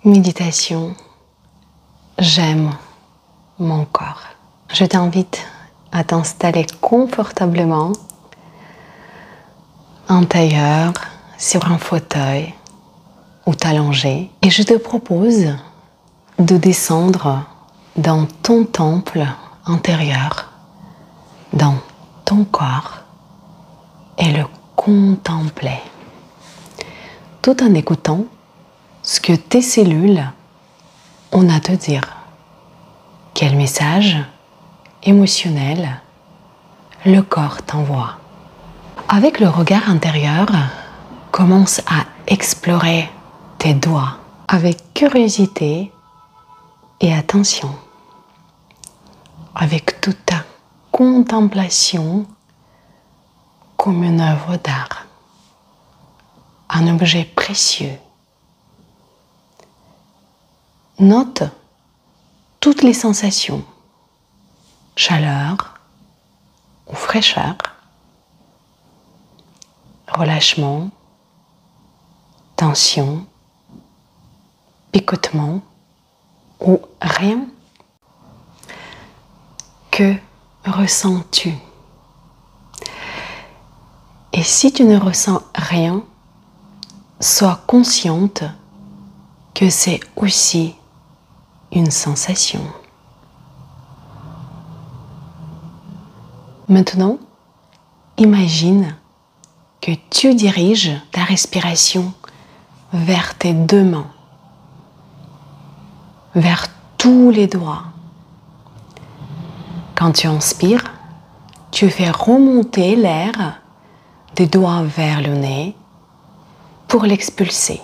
Méditation, j'aime mon corps. Je t'invite à t'installer confortablement en tailleur, sur un fauteuil ou t'allonger. Et je te propose de descendre dans ton temple intérieur, dans ton corps et le contempler, tout en écoutant ce que tes cellules ont à te dire. Quel message émotionnel le corps t'envoie. Avec le regard intérieur, commence à explorer tes doigts avec curiosité et attention, avec toute ta contemplation comme une œuvre d'art, un objet précieux. Note toutes les sensations, chaleur ou fraîcheur, relâchement, tension, picotement ou rien. Que ressens-tu? Et si tu ne ressens rien, sois consciente que c'est aussi une sensation. Maintenant, imagine que tu diriges ta respiration vers tes deux mains, vers tous les doigts. Quand tu inspires, tu fais remonter l'air des doigts vers le nez pour l'expulser.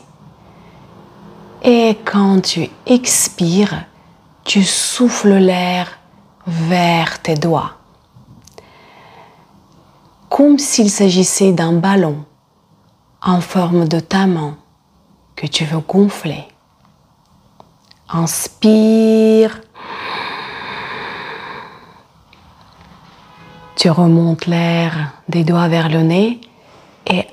Et quand tu expires, tu souffles l'air vers tes doigts, comme s'il s'agissait d'un ballon en forme de ta main que tu veux gonfler. Inspire. Tu remontes l'air des doigts vers le nez et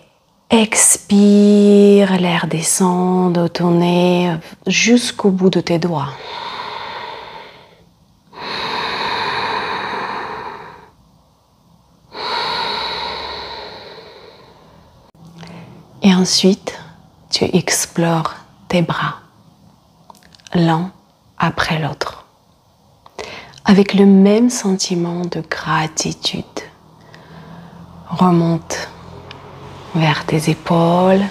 expire, l'air descend de ton nez jusqu'au bout de tes doigts. Et ensuite, tu explores tes bras, l'un après l'autre, avec le même sentiment de gratitude. Remonte vers tes épaules,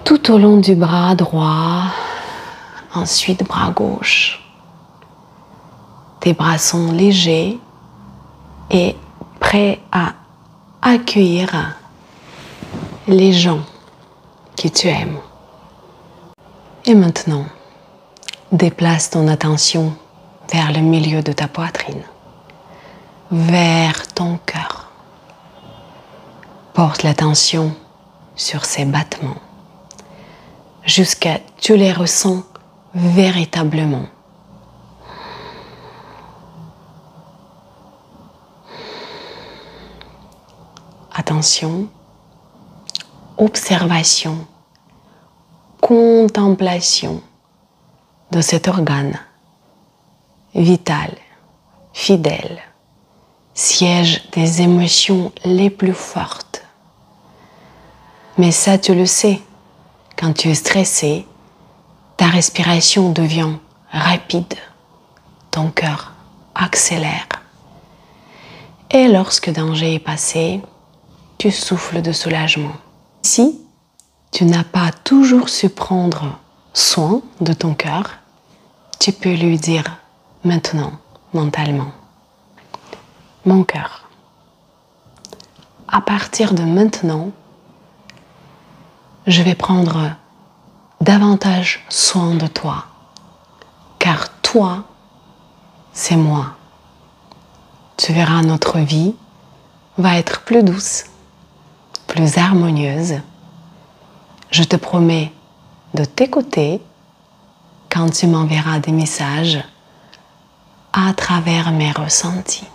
tout au long du bras droit, ensuite bras gauche. Tes bras sont légers et prêts à accueillir les gens que tu aimes. Et maintenant, déplace ton attention vers le milieu de ta poitrine, vers ton cœur. Porte l'attention sur ces battements jusqu'à ce que tu les ressens véritablement. Attention, observation, contemplation de cet organe vital, fidèle, siège des émotions les plus fortes. Mais ça, tu le sais, quand tu es stressé, ta respiration devient rapide, ton cœur accélère. Et lorsque le danger est passé, tu souffles de soulagement. Si tu n'as pas toujours su prendre soin de ton cœur, tu peux lui dire maintenant, mentalement, mon cœur, à partir de maintenant, je vais prendre davantage soin de toi, car toi, c'est moi. Tu verras, notre vie va être plus douce, plus harmonieuse. Je te promets de t'écouter quand tu m'enverras des messages à travers mes ressentis.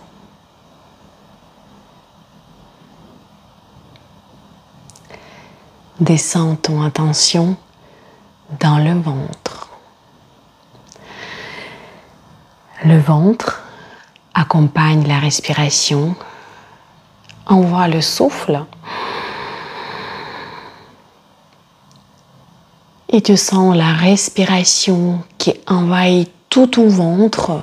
Descends ton attention dans le ventre. Le ventre accompagne la respiration, envoie le souffle et tu sens la respiration qui envahit tout ton ventre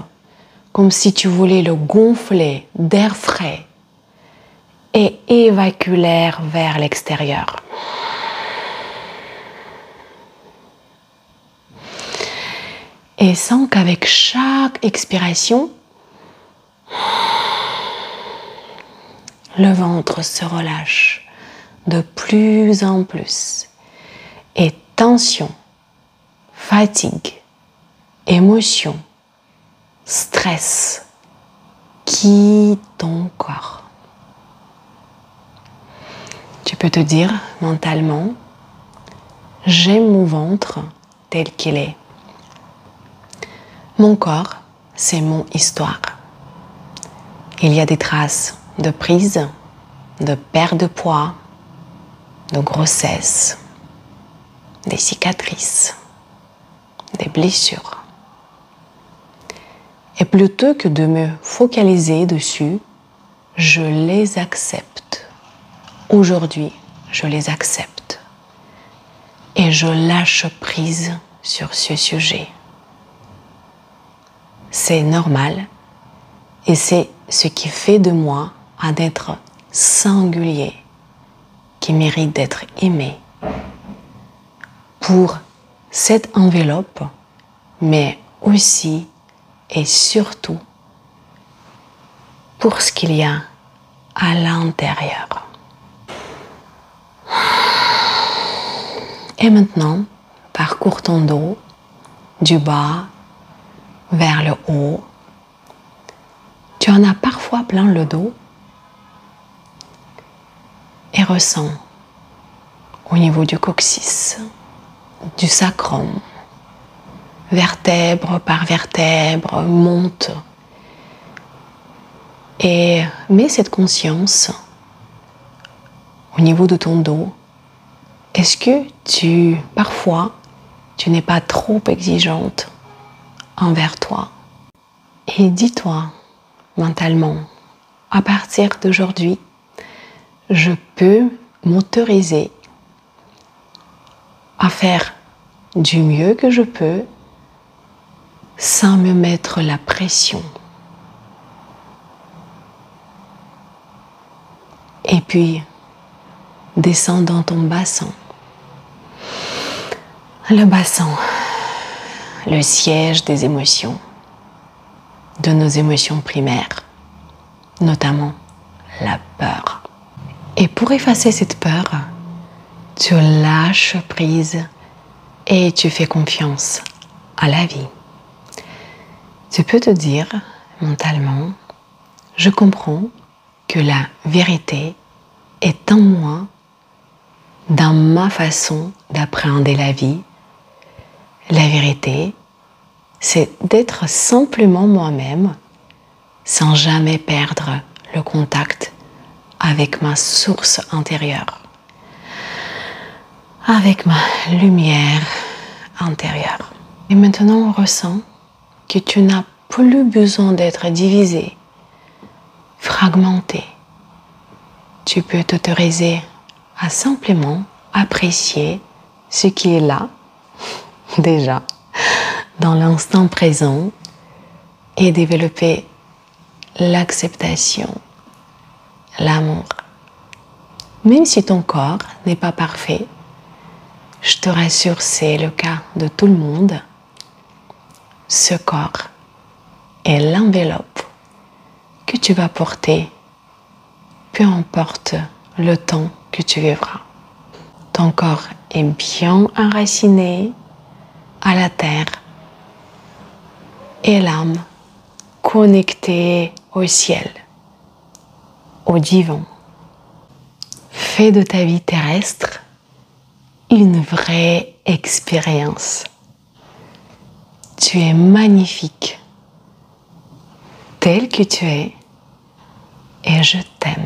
comme si tu voulais le gonfler d'air frais et évacuer l'air vers l'extérieur. Et sens qu'avec chaque expiration, le ventre se relâche de plus en plus et tension, fatigue, émotion, stress quittent ton corps. Tu peux te dire mentalement, j'aime mon ventre tel qu'il est. Mon corps, c'est mon histoire. Il y a des traces de prise, de perte de poids, de grossesse, des cicatrices, des blessures. Et plutôt que de me focaliser dessus, je les accepte. Aujourd'hui, je les accepte. Et je lâche prise sur ce sujet. C'est normal et c'est ce qui fait de moi un être singulier qui mérite d'être aimé pour cette enveloppe, mais aussi et surtout pour ce qu'il y a à l'intérieur. Et maintenant, parcours ton dos du bas vers le haut. Tu en as parfois plein le dos et ressens au niveau du coccyx, du sacrum, vertèbre par vertèbre, monte et mets cette conscience au niveau de ton dos. Est-ce que parfois, tu n'es pas trop exigeante envers toi? Et dis-toi mentalement, à partir d'aujourd'hui, je peux m'autoriser à faire du mieux que je peux sans me mettre la pression. Et puis, descends dans ton bassin. Le bassin, le siège des émotions, de nos émotions primaires, notamment la peur. Et pour effacer cette peur, tu lâches prise et tu fais confiance à la vie. Tu peux te dire mentalement, je comprends que la vérité est en moi, dans ma façon d'appréhender la vie. La vérité, c'est d'être simplement moi-même sans jamais perdre le contact avec ma source intérieure, avec ma lumière intérieure. Et maintenant, on ressent que tu n'as plus besoin d'être divisé, fragmenté. Tu peux t'autoriser à simplement apprécier ce qui est là, déjà, dans l'instant présent, et développer l'acceptation, l'amour. Même si ton corps n'est pas parfait, je te rassure, c'est le cas de tout le monde. Ce corps est l'enveloppe que tu vas porter, peu importe le temps que tu vivras. Ton corps est bien enraciné à la terre et l'âme connectée au ciel, au divin. Fais de ta vie terrestre une vraie expérience. Tu es magnifique, tel que tu es, et je t'aime.